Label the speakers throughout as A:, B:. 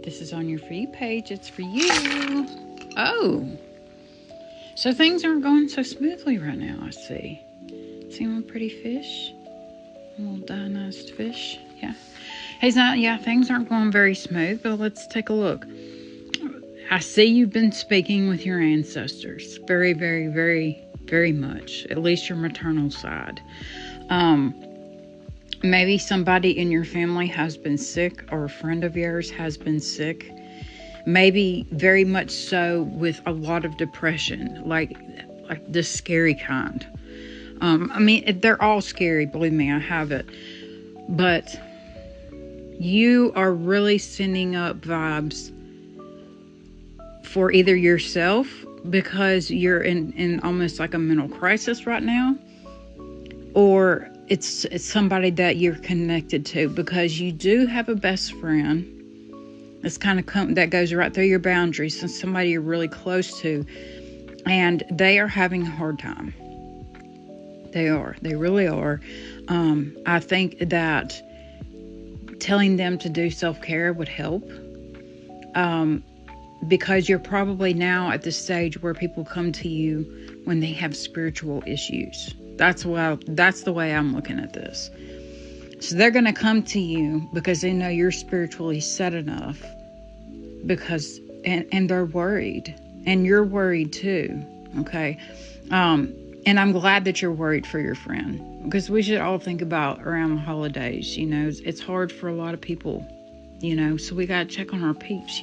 A: this is on your For You page, it's for you. Oh, so things aren't going so smoothly right now, I see. See my pretty fish? A little dionyzed fish. Yeah. Things aren't going very smooth, but let's take a look. I see you've been speaking with your ancestors very, very, very, very much, at least your maternal side. Maybe somebody in your family has been sick, or a friend of yours has been sick. Maybe very much so with a lot of depression, like the scary kind. They're all scary, believe me, I have it. But you are really sending up vibes for either yourself, because you're in almost like a mental crisis right now, or it's somebody that you're connected to, because you do have a best friend. It's kind of that goes right through your boundaries, and somebody you're really close to, and they are having a hard time. They really are. I think that telling them to do self-care would help, because you're probably now at the stage where people come to you when they have spiritual issues. That's the way I'm looking at this. So they're going to come to you because they know you're spiritually set enough, and they're worried, and you're worried too. Okay. And I'm glad that you're worried for your friend, because we should all think about around the holidays, it's hard for a lot of people, so we got to check on our peeps,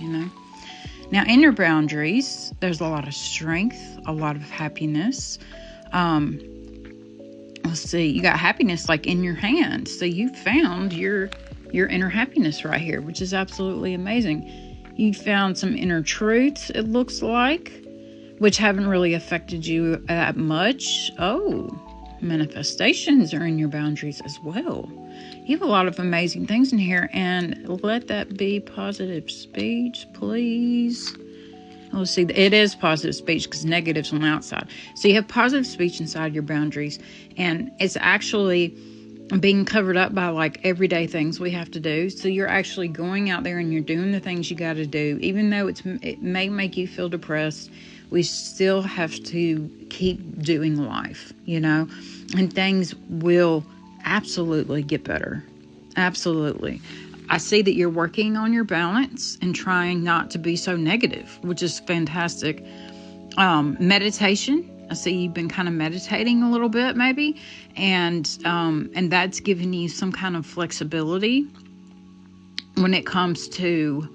A: Now, in your boundaries, there's a lot of strength, a lot of happiness. Let's see, you got happiness like in your hand. So you found your inner happiness right here, which is absolutely amazing. You found some inner truths, it looks like, which haven't really affected you that much. Oh, manifestations are in your boundaries as well. You have a lot of amazing things in here, and let that be positive speech, please. Let's see, it is positive speech because negative's on the outside. So you have positive speech inside your boundaries, and it's actually being covered up by like everyday things we have to do. So you're actually going out there and you're doing the things you got to do, even though it may make you feel depressed. We still have to keep doing life, and things will absolutely get better. Absolutely. I see that you're working on your balance and trying not to be so negative, which is fantastic. Meditation. I see you've been kind of meditating a little bit, maybe, and that's giving you some kind of flexibility when it comes to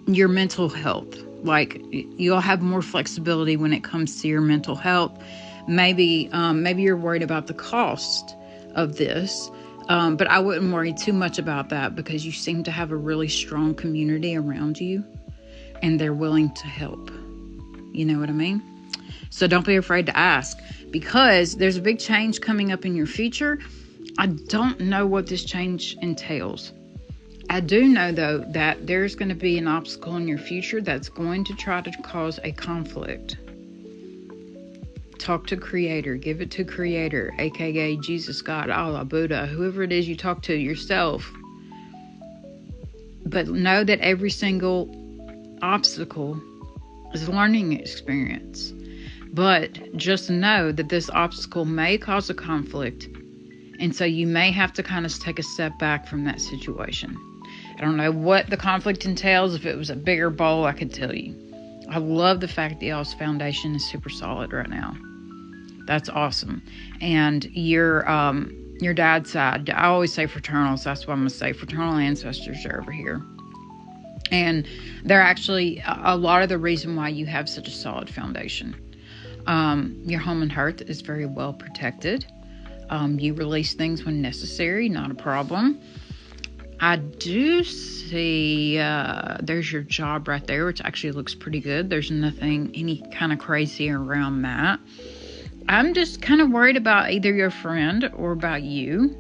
A: your mental health. Like, you'll have more flexibility when it comes to your mental health. Maybe you're worried about the cost of this, but I wouldn't worry too much about that, because you seem to have a really strong community around you, and they're willing to help. You know what I mean? So don't be afraid to ask, because there's a big change coming up in your future. I don't know what this change entails. I do know, though, that there's going to be an obstacle in your future that's going to try to cause a conflict. Talk to Creator. Give it to Creator, aka Jesus, God, Allah, Buddha, whoever it is you talk to, yourself. But know that every single obstacle is a learning experience. But just know that this obstacle may cause a conflict, and so you may have to kind of take a step back from that situation. I don't know what the conflict entails. If it was a bigger bowl, I could tell you. I love the fact that y'all's foundation is super solid right now. That's awesome. And your dad's side, I always say fraternal, so that's what I'm going to say. Fraternal ancestors are over here. And they're actually a lot of the reason why you have such a solid foundation. Your home and hearth is very well protected. You release things when necessary, not a problem. I do see there's your job right there, which actually looks pretty good. There's nothing any kind of crazy around that. I'm just kind of worried about either your friend or about you.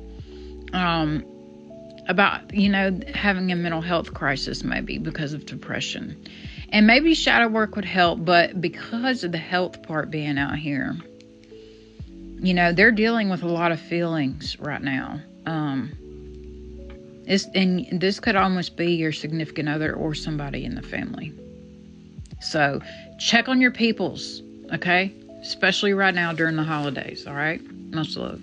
A: About, having a mental health crisis, maybe because of depression. And maybe shadow work would help, but because of the health part being out here, they're dealing with a lot of feelings right now. And this could almost be your significant other or somebody in the family. So check on your peoples, okay? Especially right now during the holidays, all right? Much love.